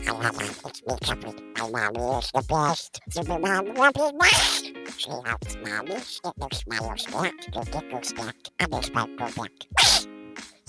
It's me, Capri. My mommy is the best. Super mom will be best. She helps mommy get their smiles back, their giggles back, and their sparkle back.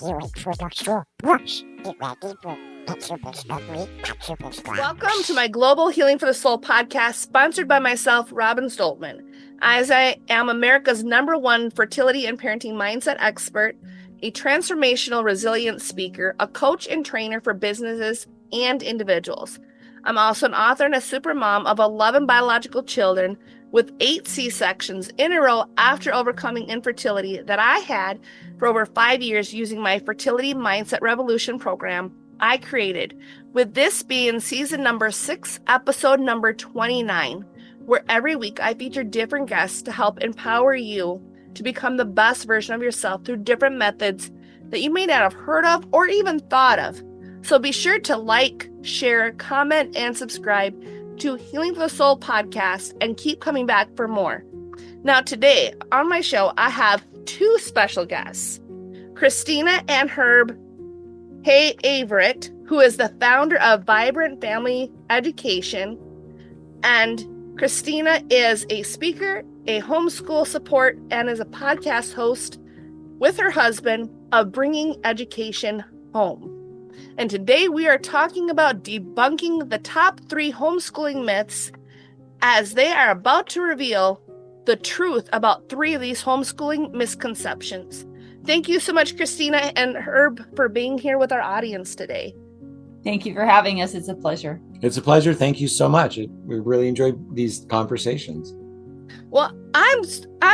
You wait for the school brush. Get ready for it's super slowly and super strong. Welcome to my Global Healing for the Soul podcast, sponsored by myself, Robin Stoltman. As I am America's #1 fertility and parenting mindset expert, a transformational resilience speaker, a coach and trainer for businesses and individuals. I'm also an author and a super mom of 11 biological children with 8 C-sections in a row after overcoming infertility that I had for over 5 years using my Fertility Mindset Revolution program I created, with this being season number 6, episode number 29, where every week I feature different guests to help empower you to become the best version of yourself through different methods that you may not have heard of or even thought of. So be sure to like, share, comment, and subscribe to Healing for the Soul podcast and keep coming back for more. Now today on my show, I have 2 special guests, Kristina and Herb Everett, who is the founder of Vibrant Family Education, and Kristina is a speaker, a homeschool support, and is a podcast host with her husband of Bringing Education Home. And today we are talking about debunking the top 3 homeschooling myths, as they are about to reveal the truth about 3 of these homeschooling misconceptions. Thank you so much, Kristina and Herb, for being here with our audience today. Thank you for having us. It's a pleasure. It's a pleasure. Thank you so much. We really enjoy these conversations. Well, I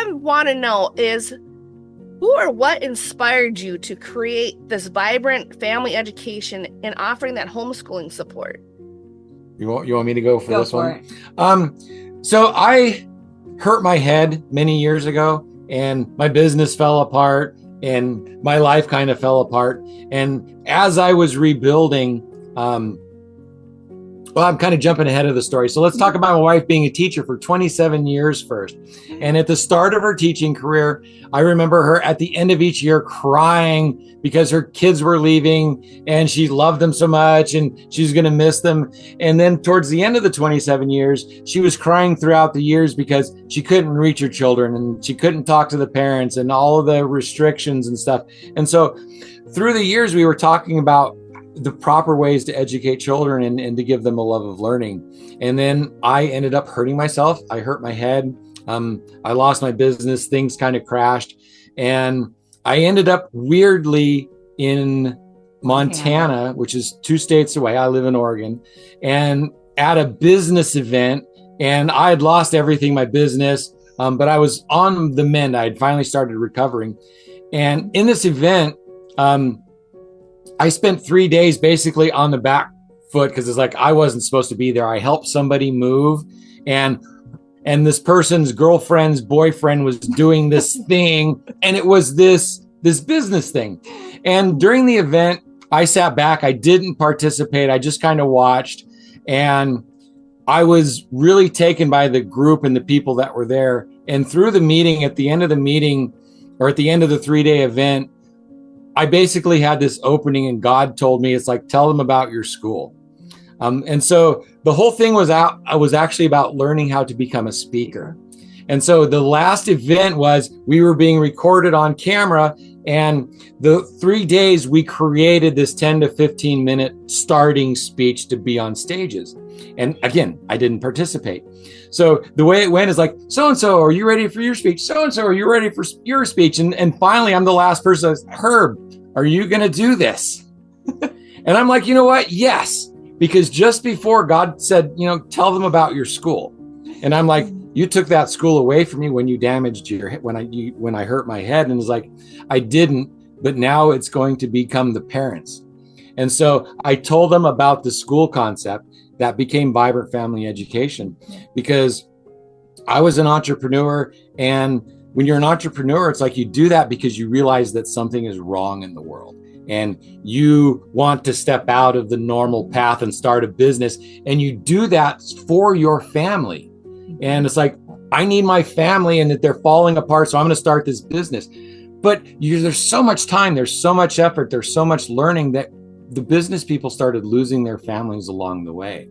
want to know is who or what inspired you to create this vibrant family education and offering that homeschooling support? You want me to go for this for one? So I hurt my head many years ago, and my business fell apart, and my life kind of fell apart. And as I was rebuilding, well, I'm kind of jumping ahead of the story. So let's talk about my wife being a teacher for 27 years first. And at the start of her teaching career, I remember her at the end of each year crying because her kids were leaving and she loved them so much and she's going to miss them. And then towards the end of the 27 years, she was crying throughout the years because she couldn't reach her children and she couldn't talk to the parents and all of the restrictions and stuff. And so through the years, we were talking about the proper ways to educate children and to give them a love of learning. And then I ended up hurting myself. I hurt my head. I lost my business. Things kind of crashed. And I ended up weirdly in Montana, which is 2 states away. I live in Oregon, and at a business event, and I had lost everything, my business, but I was on the mend. I had finally started recovering. And in this event, I spent 3 days basically on the back foot because it's like I wasn't supposed to be there. I helped somebody move, and this person's girlfriend's boyfriend was doing this thing, and it was this business thing. And during the event, I sat back. I didn't participate. I just kind of watched, and I was really taken by the group and the people that were there. And through the meeting, at the end of the meeting, or at the end of the 3-day event, I basically had this opening, and God told me, it's like, tell them about your school. And so the whole thing was actually about learning how to become a speaker. And so the last event was we were being recorded on camera, and the 3 days we created this 10 to 15 minute starting speech to be on stages. And again, I didn't participate. So the way it went is like, so-and-so, are you ready for your speech? So-and-so, are you ready for your speech? And finally, I'm the last person that says, Herb, are you going to do this? And I'm like, you know what? Yes. Because just before God said, tell them about your school. And I'm like, you took that school away from me when you damaged your head, when I hurt my head. And it's like, I didn't, but now it's going to become the parents. And so I told them about the school concept that became Vibrant Family Education, because I was an entrepreneur. And when you're an entrepreneur, it's like you do that because you realize that something is wrong in the world. And you want to step out of the normal path and start a business. And you do that for your family. And it's like, I need my family and that they're falling apart. So I'm going to start this business. But there's so much time, there's so much effort, there's so much learning that the business people started losing their families along the way.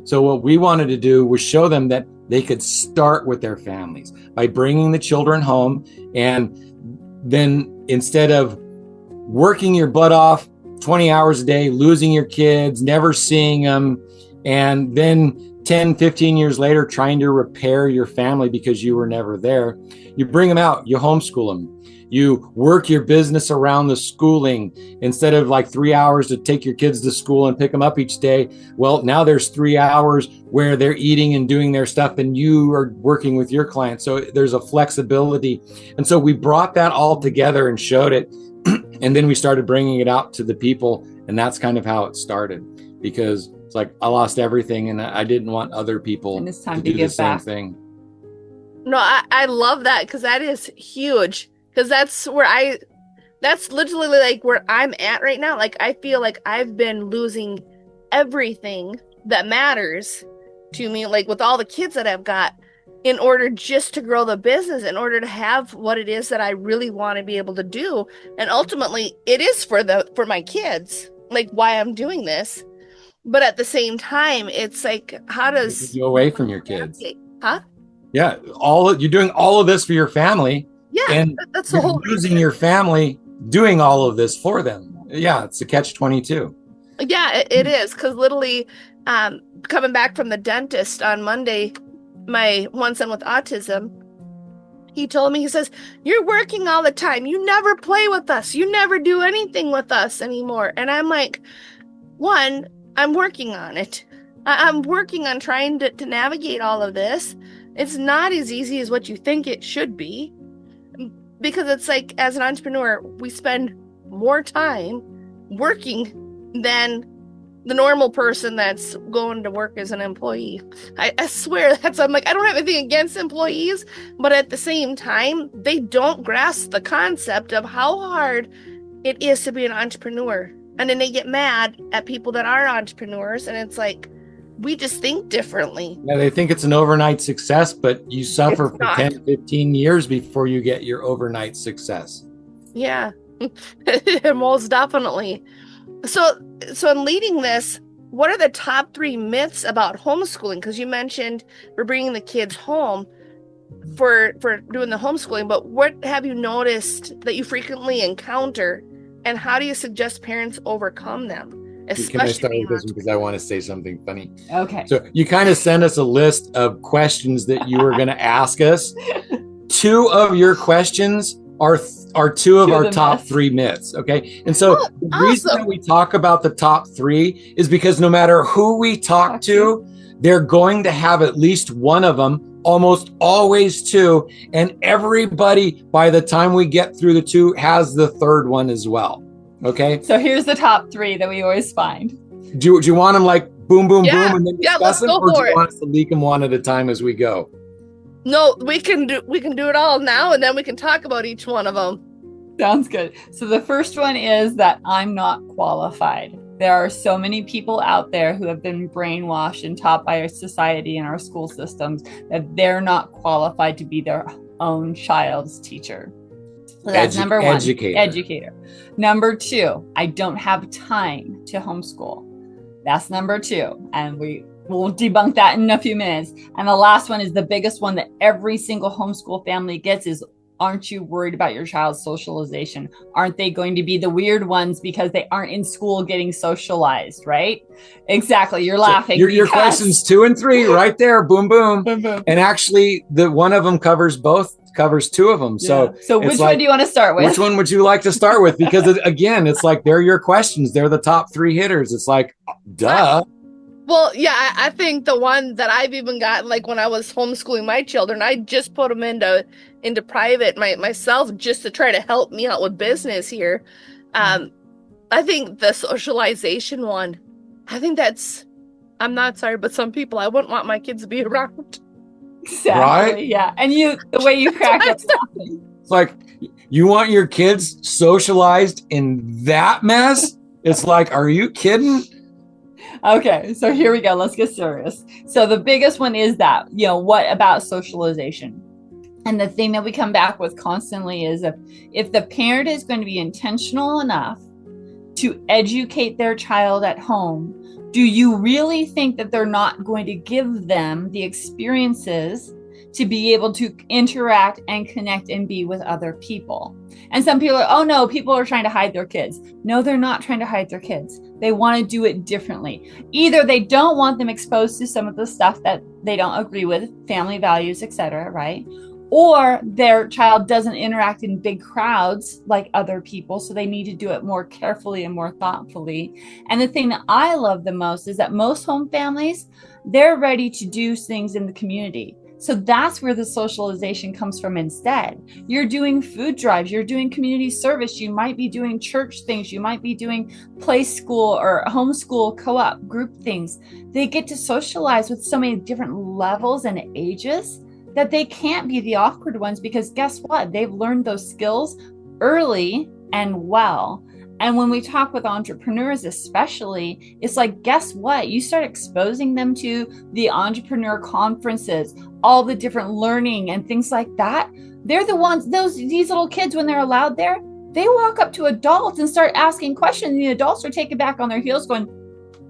So what we wanted to do was show them that they could start with their families by bringing the children home. And then instead of working your butt off 20 hours a day, losing your kids, never seeing them, and then 10, 15 years later, trying to repair your family because you were never there, you bring them out, you homeschool them. You work your business around the schooling. Instead of like 3 hours to take your kids to school and pick them up each day, well, now there's 3 hours where they're eating and doing their stuff and you are working with your clients. So there's a flexibility. And so we brought that all together and showed it. And then we started bringing it out to the people. And that's kind of how it started, because it's like I lost everything and I didn't want other people And it's time to to do the give same back. thing. No, I love that, because that is huge. Because that's literally like where I'm at right now. Like, I feel like I've been losing everything that matters to me, like with all the kids that I've got, in order just to grow the business, in order to have what it is that I really want to be able to do. And ultimately it is for my kids, like why I'm doing this. But at the same time, it's like, how does You away from your kids. Huh? Yeah, you're doing all of this for your family. Yeah, and that's the you're whole losing your family doing all of this for them. Yeah, it's a catch-22. Yeah, it is, because literally, coming back from the dentist on Monday, my one son with autism, he told me, he says, "You're working all the time. You never play with us. You never do anything with us anymore." And I'm like, one, I'm working on it. I'm working on trying to navigate all of this. It's not as easy as what you think it should be, because it's like, as an entrepreneur, we spend more time working than the normal person that's going to work as an employee. I swear I'm like, I don't have anything against employees, but at the same time, they don't grasp the concept of how hard it is to be an entrepreneur. And then they get mad at people that are entrepreneurs, and it's like, we just think differently. Yeah, they think it's an overnight success, but you suffer It's for not. 10, 15 years before you get your overnight success. Yeah, most definitely. So in leading this, what are the top 3 myths about homeschooling? Because you mentioned we're bringing the kids home for doing the homeschooling, but what have you noticed that you frequently encounter, and how do you suggest parents overcome them? Can I start with this one, because I want to say something funny? Okay. So you kind of sent us a list of questions that you were going to ask us. 2 of your questions are 2 of our top 3 myths. Okay. And so the reason that we talk about the top 3 is because no matter who we talk to, they're going to have at least one of them, almost always 2. And everybody, by the time we get through the 2, has the 3rd one as well. Okay. So here's the top 3 that we always find. Do you want them like boom, boom, boom, and then discuss let's them, go or do for you it. want us to leak them one at a time as we go? No, we can do it all now, and then we can talk about each one of them. Sounds good. So the first one is that I'm not qualified. There are so many people out there who have been brainwashed and taught by our society and our school systems that they're not qualified to be their own child's teacher. So that's number 1. Educator. Number 2, I don't have time to homeschool. That's number 2. And we'll debunk that in a few minutes. And the last one is the biggest one that every single homeschool family gets is, aren't you worried about your child's socialization? Aren't they going to be the weird ones because they aren't in school getting socialized, right? Exactly. You're laughing. Your questions 2 and 3 right there. Boom, boom. Boom, boom. And actually, the one of them covers 2 of them. So which one do you want to start with? Which one would you like to start with? Because again, it's like, they're your questions. They're the top 3 hitters. It's like, duh. Well, yeah, I think the one that I've even gotten, like when I was homeschooling my children, I just put them into private myself, just to try to help me out with business here. I think the socialization one, I think that's, I'm not sorry, but some people I wouldn't want my kids to be around. Exactly. Right? Yeah. And the way you cracked up laughing. It's like, you want your kids socialized in that mess? It's like, are you kidding? Okay, so here we go. Let's get serious. So the biggest one is that, what about socialization? And the thing that we come back with constantly is if the parent is going to be intentional enough to educate their child at home, do you really think that they're not going to give them the experiences to be able to interact and connect and be with other people? And some people are, oh no, people are trying to hide their kids. No, they're not trying to hide their kids. They want to do it differently. Either they don't want them exposed to some of the stuff that they don't agree with, family values, etc., right? Or their child doesn't interact in big crowds like other people, so they need to do it more carefully and more thoughtfully. And the thing that I love the most is that most home families, they're ready to do things in the community. So that's where the socialization comes from instead. You're doing food drives, you're doing community service, you might be doing church things, you might be doing play school or homeschool co-op group things. They get to socialize with so many different levels and ages that they can't be the awkward ones, because guess what? They've learned those skills early and well. And when we talk with entrepreneurs, especially, it's like, guess what? You start exposing them to the entrepreneur conferences, all the different learning and things like that. They're the ones, these little kids, when they're allowed there, they walk up to adults and start asking questions. And the adults are taken back on their heels going,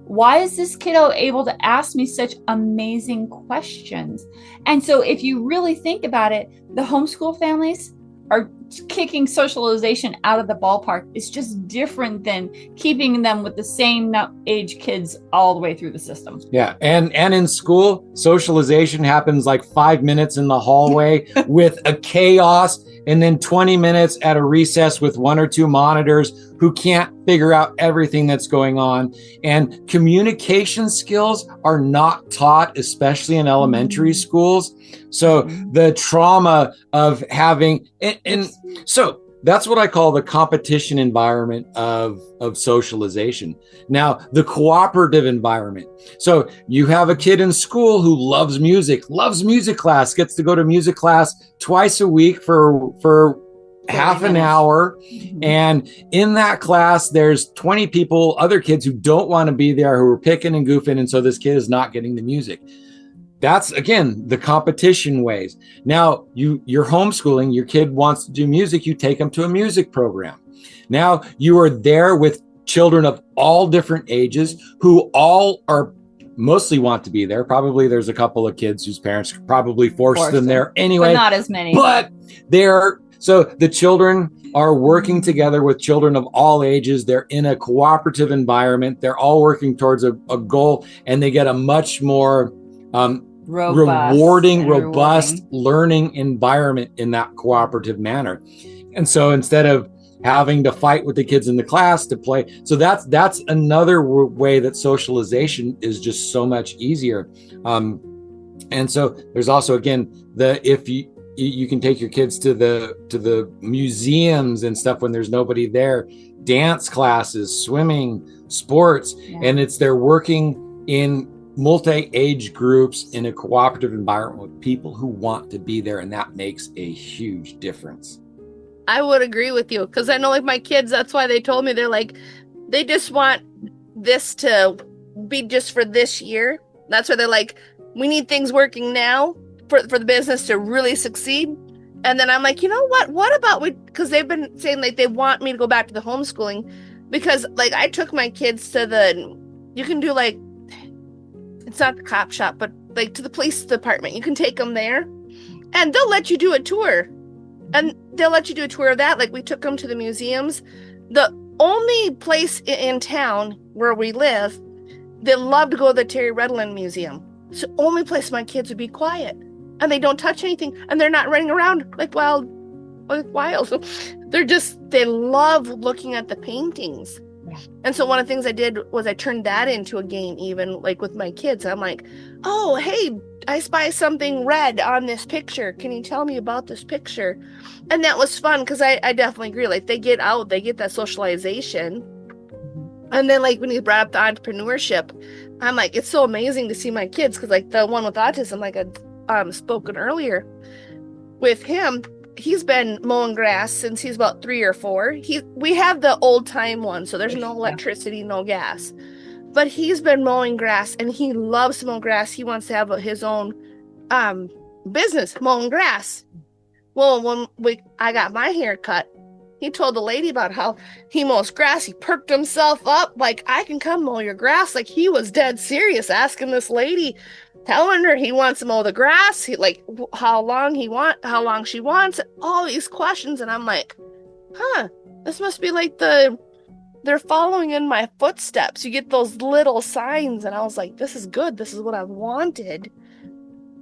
why is this kiddo able to ask me such amazing questions? And so if you really think about it, the homeschool families are kicking socialization out of the ballpark. It's just different than keeping them with the same age kids all the way through the system. Yeah. And in school, socialization happens like 5 minutes in the hallway with a chaos, and then 20 minutes at a recess with 1 or 2 monitors who can't figure out everything that's going on. And communication skills are not taught, especially in elementary schools. So the trauma of having, and so that's what I call the competition environment of socialization. Now, the cooperative environment. So you have a kid in school who loves music class, gets to go to music class twice a week for half an hour. And in that class, there's 20 people, other kids who don't want to be there, who are picking and goofing. And so this kid is not getting the music. That's, again, the competition ways. Now, you're homeschooling, your kid wants to do music, you take them to a music program. Now, you are there with children of all different ages who all are mostly want to be there. Probably there's a couple of kids whose parents probably forced them there anyway. But not as many. But so the children are working together with children of all ages. They're in a cooperative environment. They're all working towards a goal, and they get a much more rewarding, robust learning environment in that cooperative manner. And so instead of having to fight with the kids in the class to play, so that's another way that socialization is just so much easier. And so there's also, again, if you can take your kids to the museums and stuff when there's nobody there, dance classes, swimming, sports, and they're working in multi-age groups in a cooperative environment with people who want to be there, and that makes a huge difference. I would agree with you, because I know, like, my kids, that's why they told me, they're like, they just want this to be just for this year. That's why they're like, we need things working now for the business to really succeed. And then I'm like, you know what about because they've been saying, like, they want me to go back to the homeschooling, because, like, I took my kids to you can do, like, it's not the cop shop, but like to the police department. You can take them there and they'll let you do a tour. And they'll let you do a tour of that. Like, we took them to the museums. The only place in town where we live, they love to go to the Terry Redland Museum. It's the only place my kids would be quiet. And they don't touch anything. And they're not running around like wild. They love looking at the paintings. And so one of the things I did was I turned that into a game, even like with my kids. I'm like, oh, hey, I spy something red on this picture. Can you tell me about this picture? And that was fun, because I definitely agree. Like, they get out, they get that socialization. And then, like, when you brought up the entrepreneurship, I'm like, it's so amazing to see my kids, because, like, the one with autism, like I'd spoken earlier with him, he's been mowing grass since he's about 3 or 4. We have the old time one, so there's no electricity, no gas. But he's been mowing grass, and he loves to mow grass. He wants to have his own business mowing grass. Well, when I got my hair cut, he told the lady about how he mows grass. He perked himself up like, I can come mow your grass. Like, he was dead serious, asking this lady, telling her he wants to mow the grass. He like how long she wants, all these questions. And I'm like, this must be like they're following in my footsteps. You get those little signs, and I was like, this is good. This is what I wanted.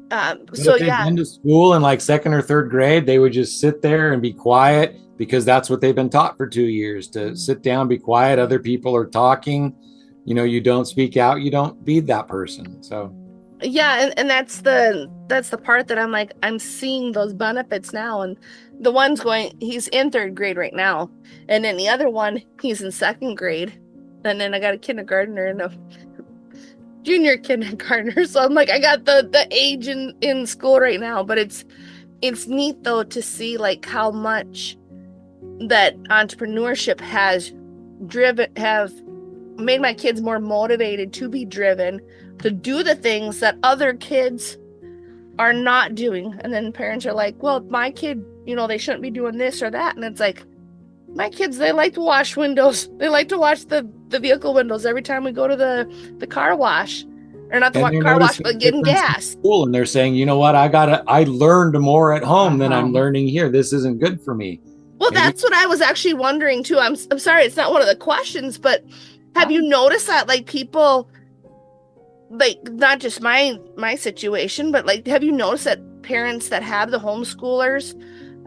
So if they've been to school in like second or third grade, they would just sit there and be quiet because that's what they've been taught for 2 years, to sit down, be quiet. Other people are talking. You don't speak out. You don't be that person. So yeah, and that's the part that I'm like, I'm seeing those benefits now. And the one's he's in third grade right now, and then the other one, he's in second grade, and then I got a kindergartner and a junior kindergartner. So I'm like, I got the age in school right now. But it's neat though to see like how much that entrepreneurship have made my kids more motivated to be driven to do the things that other kids are not doing. And then parents are like, well, my kid, they shouldn't be doing this or that. And it's like, my kids, they like to wash windows. They like to wash the vehicle windows every time we go to the car wash. Or not the car wash, but getting gas. School, and they're saying, you know what, I learned more at home than I'm learning here. This isn't good for me. Well, that's what I was actually wondering too. I'm sorry, it's not one of the questions, but have you noticed that like people, like not just my situation, but like have you noticed that parents that have the homeschoolers,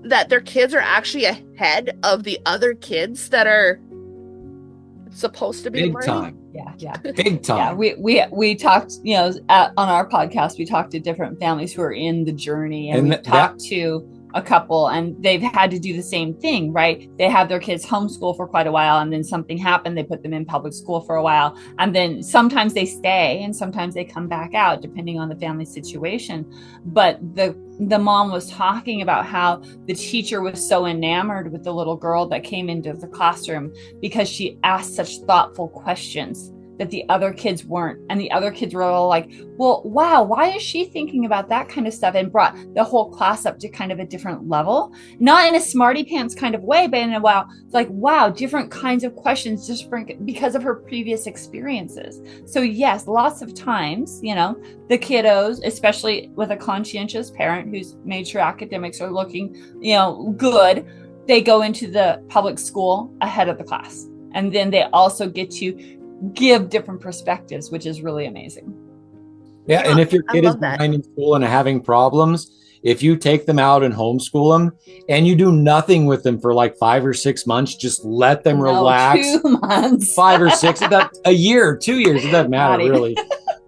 that their kids are actually ahead of the other kids that are supposed to be big learning? Time. Yeah. Big time. Yeah, we talked, on our podcast, we talked to different families who are in the journey, and we talked to a couple, and they've had to do the same thing, right? They have their kids homeschool for quite a while, and then something happened. They put them in public school for a while, and then sometimes they stay and sometimes they come back out depending on the family situation. But the mom was talking about how the teacher was so enamored with the little girl that came into the classroom because she asked such thoughtful questions that the other kids weren't. And the other kids were all like, well, wow, why is she thinking about that kind of stuff? And brought the whole class up to kind of a different level, not in a smarty pants kind of way, but in a wow, different kinds of questions just because of her previous experiences. So yes, lots of times, the kiddos, especially with a conscientious parent who's made sure academics are looking, good, they go into the public school ahead of the class. And then they also get to give different perspectives, which is really amazing. Yeah, and if your kid is behind in school and having problems, if you take them out and homeschool them and you do nothing with them for like 5 or 6 months, just let them relax. 2 months. 5 or 6, a year, 2 years, it doesn't matter really.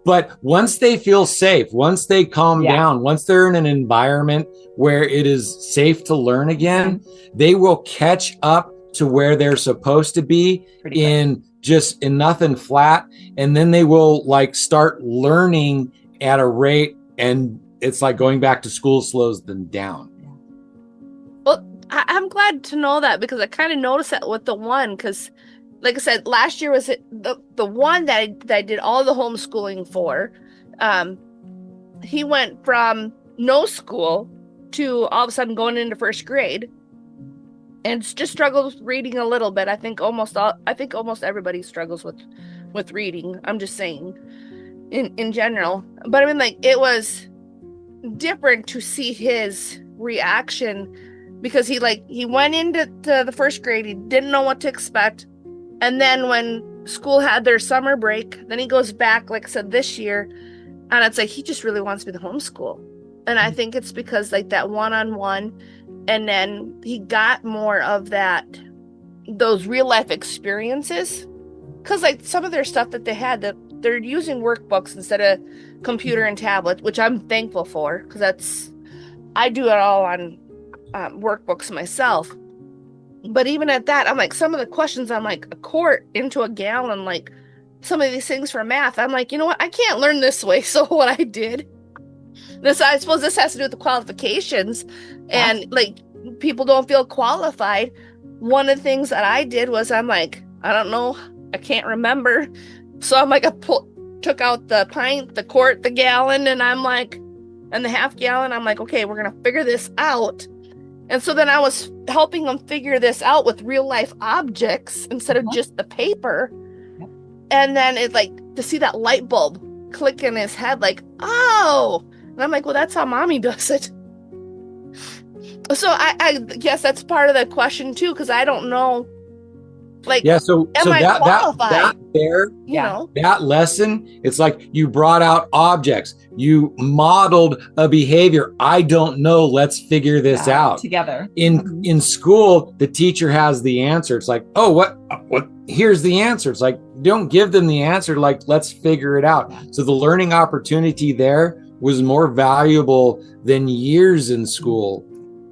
But once they feel safe, once they calm down, once they're in an environment where it is safe to learn again, they will catch up to where they're supposed to be in nothing flat. And then they will like start learning at a rate, and it's like going back to school slows them down. Well, I'm glad to know that, because I kind of noticed that with the one, because like I said, last year was the one that I did all the homeschooling for. He went from no school to all of a sudden going into first grade, and just struggles with reading a little bit. I think almost everybody struggles with reading. I'm just saying in general. But I mean, like, it was different to see his reaction, because he went into the first grade, he didn't know what to expect. And then when school had their summer break, then he goes back, like I said, this year, and it's like he just really wants me to homeschool. And I think it's because like that one-on-one, and then he got more of those real life experiences, because like some of their stuff that they had, that they're using workbooks instead of computer and tablet, which I'm thankful for, because I do it all on workbooks myself. But even at that, I'm like, some of the questions, I'm like, a quart into a gallon, like some of these things for math, I'm like, you know what, I can't learn this way. So what I did, I suppose this has to do with the qualifications, and like people don't feel qualified. One of the things that I did was, I'm like, I don't know, I can't remember. So I'm like, took out the pint, the quart, the gallon, and I'm like, and the half gallon. I'm like, okay, we're gonna figure this out. And so then I was helping him figure this out with real life objects instead of just the paper. Yep. And then it's like to see that light bulb click in his head, like, oh, and I'm like, well, that's how mommy does it. So I guess that's part of the question too, because I don't know, like, Yeah, so am I qualified? That lesson, it's like you brought out objects, you modeled a behavior. I don't know, let's figure this out together. In school, the teacher has the answer. It's like, oh, what here's the answer. It's like, don't give them the answer, like, let's figure it out. So the learning opportunity there was more valuable than years in school.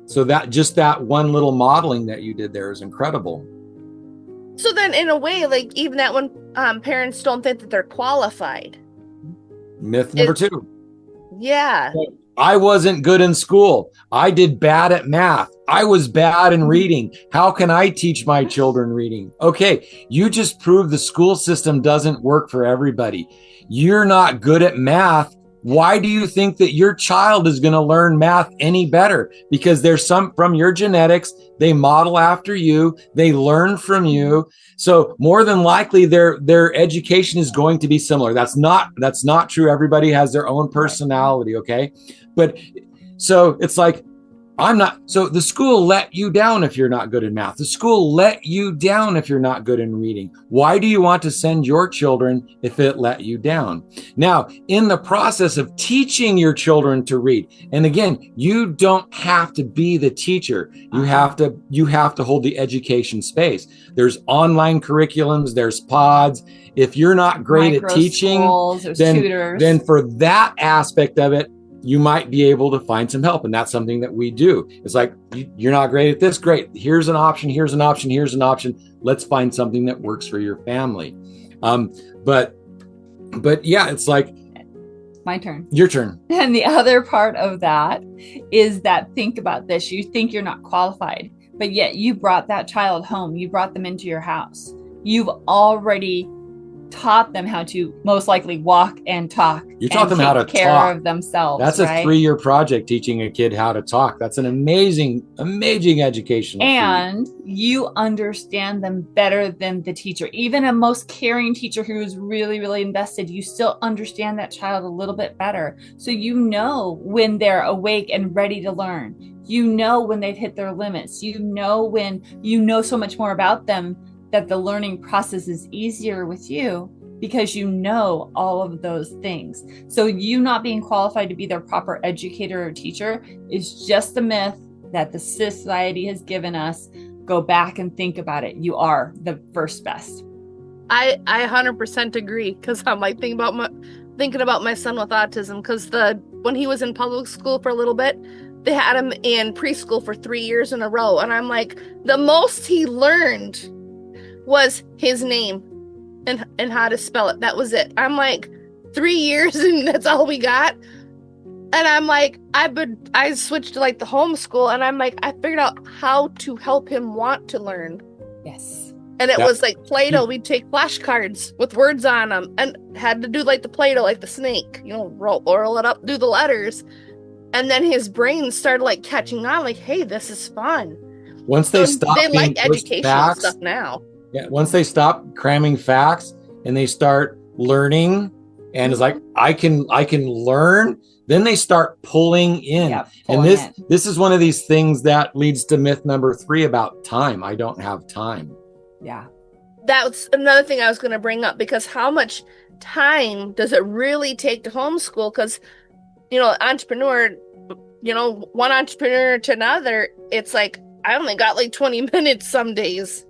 So that one little modeling that you did there is incredible. So then in a way, like, even that when parents don't think that they're qualified. Myth number 2. Yeah. I wasn't good in school. I did bad at math. I was bad in reading. How can I teach my children reading? Okay, you just proved the school system doesn't work for everybody. You're not good at math. Why do you think that your child is going to learn math any better? Because there's some from your genetics, they model after you, they learn from you. So more than likely their education is going to be similar. That's not true. Everybody has their own personality, okay? But so it's like, so the school let you down if you're not good in math. The school let you down if you're not good in reading. Why do you want to send your children if it let you down? Now, in the process of teaching your children to read, and again, you don't have to be the teacher. You have to hold the education space. There's online curriculums, there's pods. If you're not great at teaching, then for that aspect of it, you might be able to find some help. And that's something that we do. It's like, you're not great at this. Great. Here's an option. Here's an option. Here's an option. Let's find something that works for your family. But yeah, it's like, my turn. Your turn. And the other part of that is that, think about this. You think you're not qualified, but yet you brought that child home. You brought them into your house. You've already taught them how to most likely walk and talk. You taught them how to take care of themselves. That's a 3-year project, teaching a kid how to talk. That's an amazing educational and you understand them better than the teacher. Even a most caring teacher who is really, really invested, you still understand that child a little bit better. So you know when they're awake and ready to learn. You know when they've hit their limits. You know when you know so much more about them that the learning process is easier with you because you know all of those things. So you not being qualified to be their proper educator or teacher is just a myth that the society has given us. Go back and think about it. You are the first best. I 100% agree, because I'm like thinking about my son with autism, because when he was in public school for a little bit, they had him in preschool for 3 years in a row. And I'm like, the most he learned was his name and how to spell it. That was it. I'm like, 3 years and that's all we got. And I'm like, I switched to like the homeschool, and I'm like, I figured out how to help him want to learn. Yes. And it was like Play-Doh. We'd take flashcards with words on them and had to do like the Play-Doh, like the snake, roll it up, do the letters. And then his brain started like catching on, like, hey, this is fun. Once they stop they being like educational stuff now. Yeah, once they stop cramming facts and they start learning, and it's like, I can learn, then they start pulling in. And this is one of these things that leads to myth number 3 about time. I don't have time. Yeah. That's another thing I was going to bring up, because how much time does it really take to homeschool? Because, entrepreneur, one entrepreneur to another, it's like, I only got like 20 minutes some days.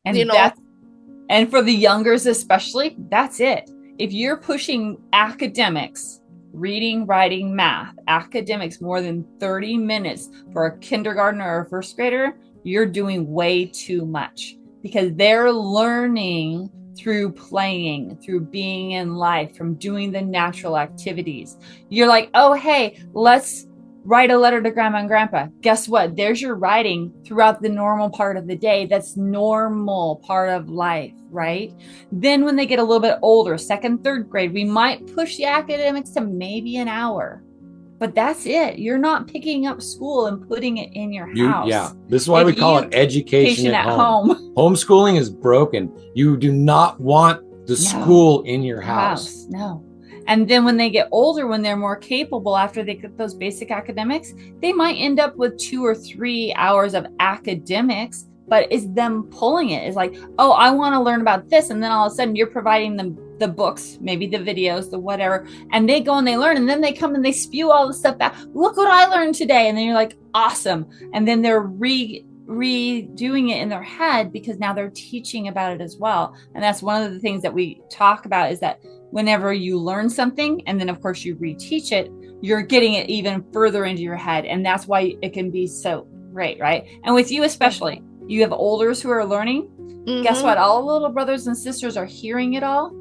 And for the youngers especially, that's it. If you're pushing academics, reading, writing, math, academics more than 30 minutes for a kindergartner or a first grader, you're doing way too much, because they're learning through playing, through being in life, from doing the natural activities. You're like, oh, hey, let's write a letter to grandma and grandpa. Guess what? There's your writing throughout the normal part of the day. That's normal part of life, right? Then when they get a little bit older, 2nd, 3rd grade, we might push the academics to maybe an hour. But that's it. You're not picking up school and putting it in your house. Yeah, this is why we call it education at home. Homeschooling is broken. You do not want the school in your house. No. And then when they get older, when they're more capable, after they get those basic academics, they might end up with 2 or 3 hours of academics, but it's them pulling it. It's like, oh, I want to learn about this. And then all of a sudden you're providing them the books, maybe the videos, the whatever, and they go and they learn, and then they come and they spew all the stuff back. Look what I learned today. And then you're like, awesome. And then they're redoing it in their head because now they're teaching about it as well. And that's one of the things that we talk about, is that whenever you learn something and then of course you reteach it, you're getting it even further into your head. And that's why it can be so great, right? And with you especially, you have olders who are learning. Guess what? All the little brothers and sisters are hearing it all.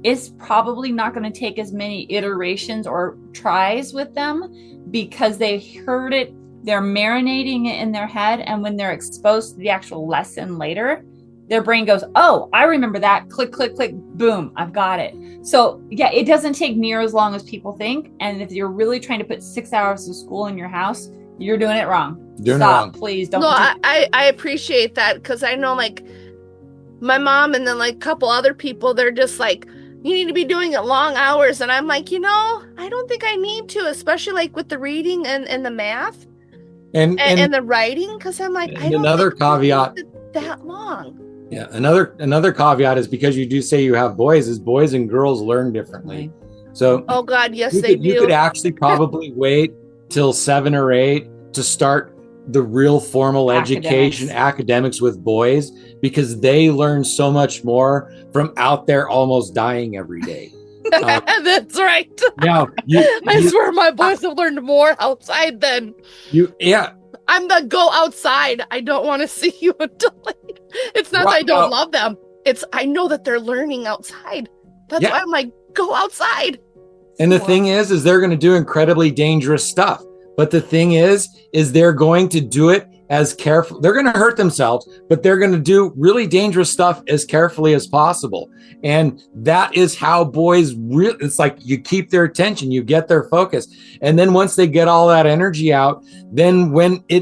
It's probably not going to take as many iterations or tries with them because they heard it. They're marinating it in their head. And when they're exposed to the actual lesson later, their brain goes, oh, I remember that. Click, click, click, boom, I've got it. So yeah, it doesn't take near as long as people think. And if you're really trying to put 6 hours of school in your house, you're doing it wrong. Stop, please. Don't. No, I appreciate that, because I know like my mom and then like a couple other people, they're just like, you need to be doing it long hours. And I'm like, I don't think I need to, especially like with the reading and the math and the writing. Because I'm like, I don't another think caveat that long. Yeah. Another caveat is, because you do say you have boys, is boys and girls learn differently. So, oh God, yes, they do. You could actually probably wait till 7 or 8 to start the real formal education academics with boys, because they learn so much more from out there almost dying every day. That's right. Now, I swear my boys have learned more outside than I'm the go outside. I don't want to see you until late. It's not that I don't love them. It's I know that they're learning outside. That's why I'm like, go outside. And the thing is they're going to do incredibly dangerous stuff. But the thing is they're going to do it as careful. They're going to hurt themselves, but they're going to do really dangerous stuff as carefully as possible. And that is how boys really, it's like you keep their attention, you get their focus. And then once they get all that energy out, then when they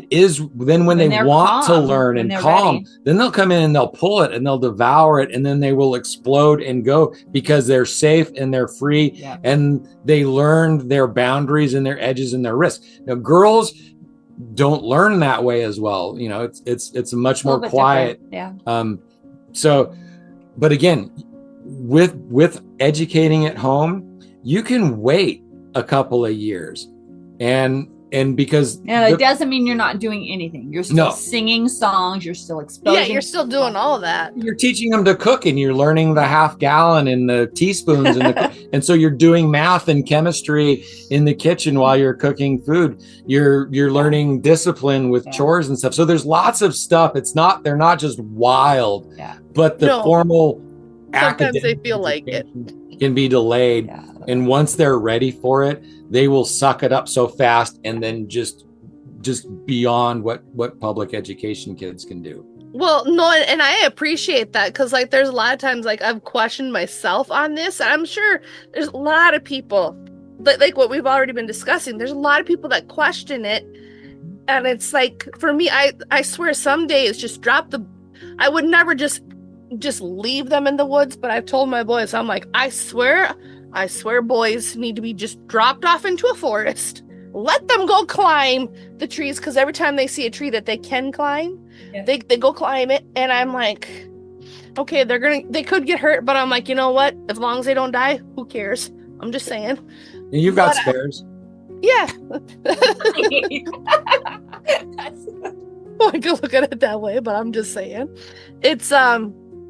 want to learn and calm, ready, then they'll come in and they'll pull it and they'll devour it. And then they will explode and go, because they're safe and they're free and they learned their boundaries and their edges and their risks. Now, girls don't learn that way as well. It's a much more quiet. So, but again, with educating at home, you can wait a couple of years and because it doesn't mean you're not doing anything. You're still singing songs. You're still exposing. Yeah, you're still doing all of that. You're teaching them to cook, and you're learning the half gallon and the teaspoons, and so you're doing math and chemistry in the kitchen while you're cooking food. You're learning discipline with chores and stuff. So there's lots of stuff. They're not just wild, but the formal sometimes they feel like it can be delayed. And once they're ready for it, they will suck it up so fast, and then just beyond what public education kids can do. Well, no, and I appreciate that, because like there's a lot of times like I've questioned myself on this, and I'm sure there's a lot of people that, like what we've already been discussing, there's a lot of people that question it. And it's like, for me, I swear some days just I would never just leave them in the woods, but I've told my boys, I'm like, I swear boys need to be just dropped off into a forest. Let them go climb the trees, because every time they see a tree that they can climb, they go climb it. And I'm like, okay, they could get hurt, but I'm like, you know what? As long as they don't die, who cares? I'm just saying. And you've got spares. Yeah. I could look at it that way, but I'm just saying. It's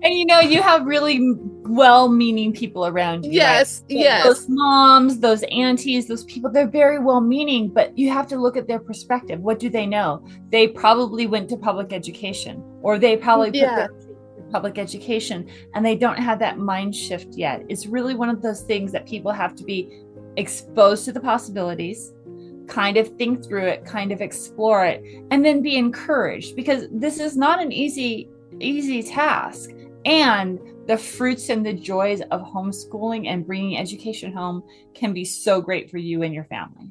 and you have really well-meaning people around you. Yes, right? yes. Those moms, those aunties, those people, they're very well-meaning, but you have to look at their perspective. What do they know? They probably went to public education, or they probably put their public education, and they don't have that mind shift yet. It's really one of those things that people have to be exposed to the possibilities, kind of think through it, kind of explore it, and then be encouraged, because this is not an easy task. And the fruits and the joys of homeschooling and bringing education home can be so great for you and your family.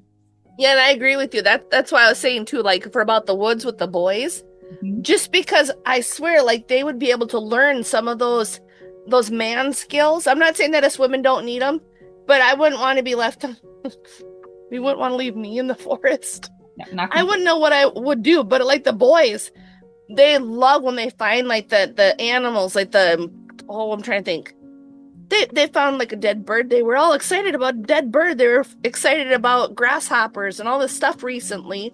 Yeah, and I agree with you. That's why I was saying too, like for about the woods with the boys, Mhm. just because I swear, like they would be able to learn some of those man skills. I'm not saying that us women don't need them, but I wouldn't want to be left. You wouldn't want to leave me in the forest. Yeah, not I gonna wouldn't know what I would do, but like the boys, they love when they find like the animals, like I'm trying to think. They found like a dead bird. They were all excited about a dead bird. They were excited about grasshoppers and all this stuff recently.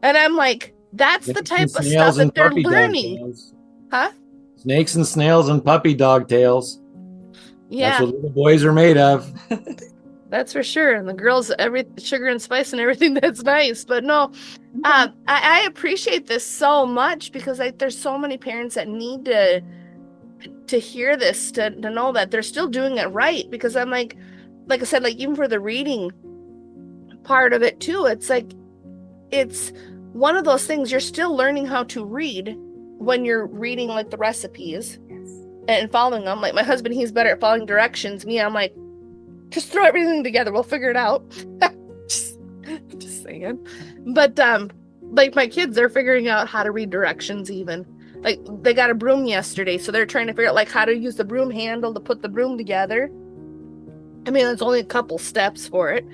And I'm like, that's the Snakes and type of stuff snails that and they're puppy dog learning. tails. Huh? Snakes and snails and puppy dog tails. That's Yeah, what little boys are made of. that's for sure. And the girls, every sugar and spice and everything that's nice. But no, Okay. I appreciate this so much because like there's so many parents that need to hear this, to know that they're still doing it right. Because I'm like I said, like even for the reading part of it too, it's like it's one of those things you're still learning how to read when you're reading like the recipes and following them. Like my husband, he's better at following directions. Me, I'm like, just throw everything together, we'll figure it out. just, just saying. But like my kids, they're figuring out how to read directions even. Like they got a broom yesterday, so they're trying to figure out like how to use the broom handle to put the broom together. I mean, it's only a couple steps for it.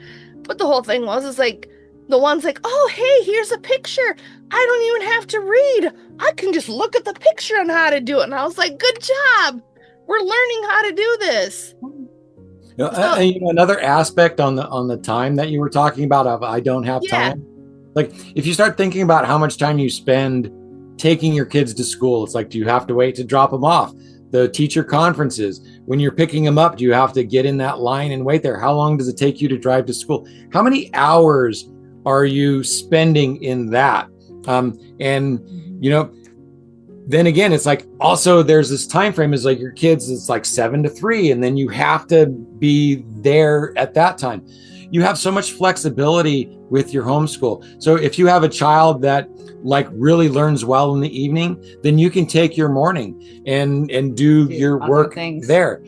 But the whole thing was is like the one's like, oh hey, here's a picture. I don't even have to read. I can just look at the picture on how to do it. And I was like, good job. We're learning how to do this. So Another aspect on the time that you were talking about of I don't have yeah, time. Like if you start thinking about how much time you spend taking your kids to school, it's like, do you have to wait to drop them off? The teacher conferences, when you're picking them up, do you have to get in that line and wait there? How long does it take you to drive to school? How many hours are you spending in that? And then again, it's like also there's this time frame is like your kids, it's like 7 to 3, and then you have to be there at that time. You have so much flexibility with your homeschool. So if you have a child that like really learns well in the evening, then you can take your morning and do your other work things. there.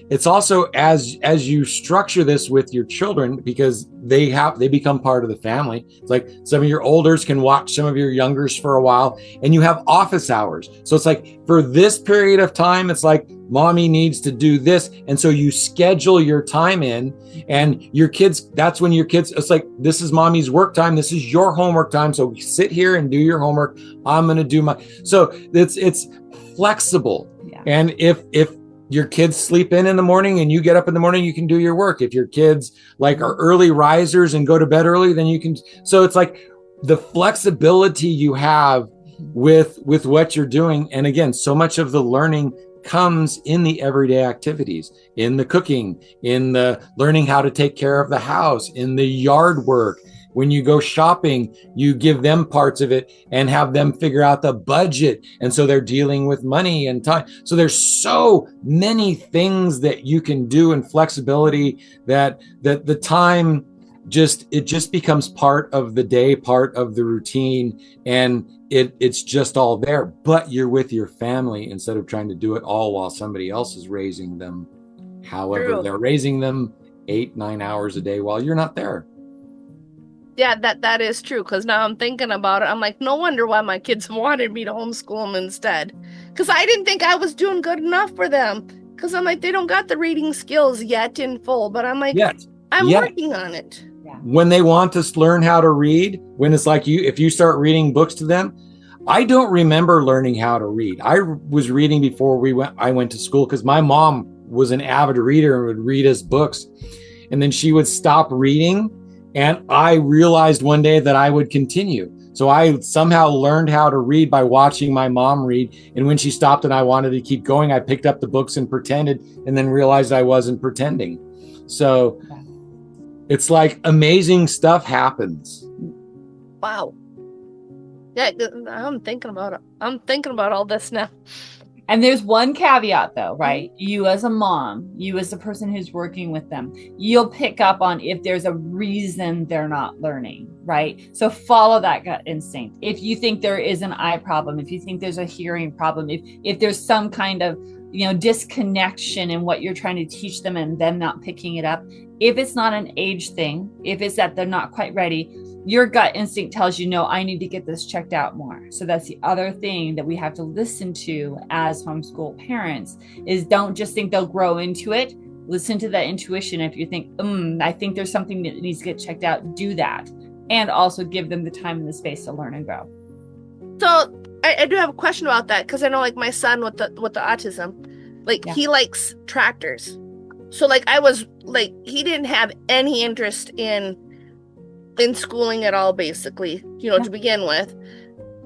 It's also as you structure this with your children, because they become part of the family. It's like some of your olders can watch some of your youngers for a while, and you have office hours. So it's like for this period of time, it's like mommy needs to do this, and so you schedule your time in, and your kids, that's when your kids, it's like, this is mommy's work time, this is your homework time, so sit here and do your homework. I'm going to do my, so it's flexible. Yeah. And if your kids sleep in the morning and you get up in the morning, you can do your work. If your kids like are early risers and go to bed early, then you can. So it's like the flexibility you have with what you're doing. And again, so much of the learning comes in the everyday activities, in the cooking, in the learning how to take care of the house, in the yard work. When you go shopping, you give them parts of it and have them figure out the budget. And so they're dealing with money and time. So there's so many things that you can do, and flexibility that the time just becomes part of the day, part of the routine, and it's just all there. But you're with your family instead of trying to do it all while somebody else is raising them. However, true. they're raising them 8-9 hours a day while you're not there. Yeah, that is true. Because now I'm thinking about it. I'm like, no wonder why my kids wanted me to homeschool them instead. Because I didn't think I was doing good enough for them. Because I'm like, they don't got the reading skills yet in full. But I'm like, I'm working on it. When they want to learn how to read, when it's like if you start reading books to them, I don't remember learning how to read. I was reading before I went to school, because my mom was an avid reader and would read us books. And then she would stop reading. And I realized one day that I would continue. So I somehow learned how to read by watching my mom read. And when she stopped and I wanted to keep going, I picked up the books and pretended, and then realized I wasn't pretending. So it's like amazing stuff happens. Wow. Yeah, I'm thinking about it. I'm thinking about all this now. And there's one caveat though, right? You as a mom, you as the person who's working with them, you'll pick up on if there's a reason they're not learning, right? So follow that gut instinct. If you think there is an eye problem, if you think there's a hearing problem, if there's some kind of disconnection in what you're trying to teach them and them not picking it up. If it's not an age thing, if it's that they're not quite ready, your gut instinct tells you, no, I need to get this checked out more. So that's the other thing that we have to listen to as homeschool parents is don't just think they'll grow into it. Listen to that intuition. If you think, I think there's something that needs to get checked out, do that. And also give them the time and the space to learn and grow. So I do have a question about that, because I know, like, my son with the autism, like, he likes tractors. So, like, I was like, he didn't have any interest in schooling at all, basically, to begin with.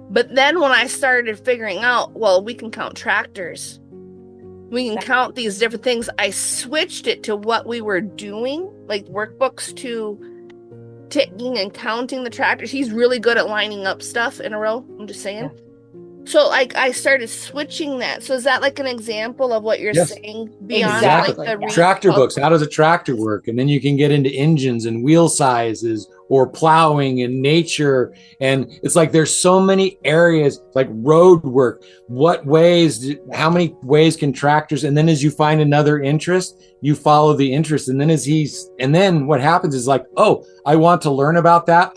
But then when I started figuring out, well, we can count tractors, we can count these different things, I switched it to what we were doing, like workbooks, to taking and counting the tractors. He's really good at lining up stuff in a row. I'm just saying. Yeah. So, like, I started switching that. So is that like an example of what you're saying beyond exactly. like the tractor books? How does a tractor work? And then you can get into engines and wheel sizes or plowing and nature. And it's like there's so many areas, like road work. How many ways can tractors? And then as you find another interest, you follow the interest. And then what happens is like, oh, I want to learn about that.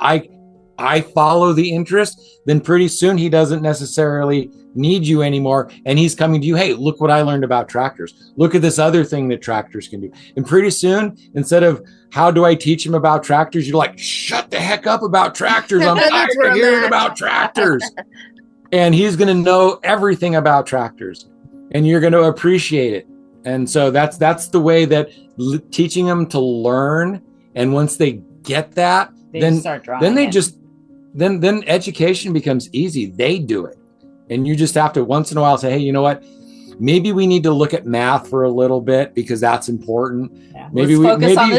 I follow the interest, then pretty soon he doesn't necessarily need you anymore. And he's coming to you, hey, look what I learned about tractors. Look at this other thing that tractors can do. And pretty soon, instead of how do I teach him about tractors, you're like, shut the heck up about tractors. I'm tired of hearing about tractors. And he's going to know everything about tractors and you're going to appreciate it. And so that's the way that teaching them to learn. And once they get that, then education becomes easy. They do it. And you just have to once in a while say, hey, you know what? Maybe we need to look at math for a little bit because that's important. Yeah. Maybe we should look at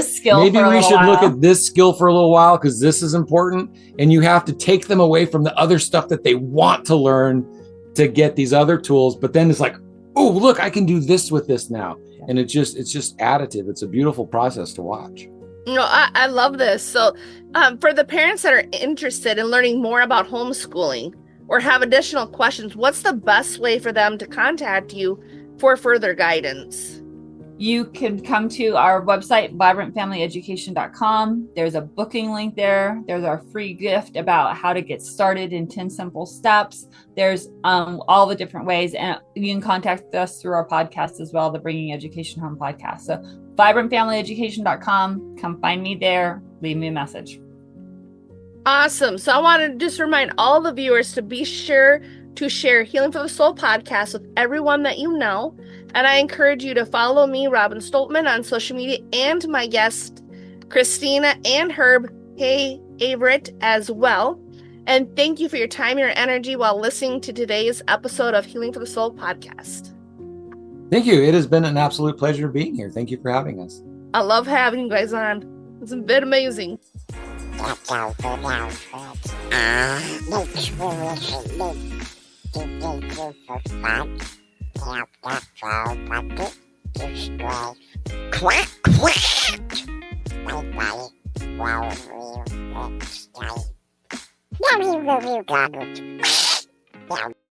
this skill for a little while because this is important. And you have to take them away from the other stuff that they want to learn to get these other tools. But then it's like, oh, look, I can do this with this now. Yeah. And it's just additive. It's a beautiful process to watch. I love this. So for the parents that are interested in learning more about homeschooling or have additional questions, what's the best way for them to contact you for further guidance? You can come to our website, vibrantfamilyeducation.com. There's a booking link there. There's our free gift about how to get started in 10 simple steps. There's all the different ways. And you can contact us through our podcast as well, the Bringing Education Home podcast. So vibrantfamilyeducation.com. Come find me there. Leave me a message. Awesome. So I want to just remind all the viewers to be sure to share Healing for the Soul podcast with everyone that you know. And I encourage you to follow me, Robin Stoltman, on social media and my guest, Kristina and Herb Everett, as well. And thank you for your time and your energy while listening to today's episode of Healing for the Soul podcast. Thank you. It has been an absolute pleasure being here. Thank you for having us. I love having you guys on. It's been amazing. Quack, quack. Bye-bye. Wow, you got it.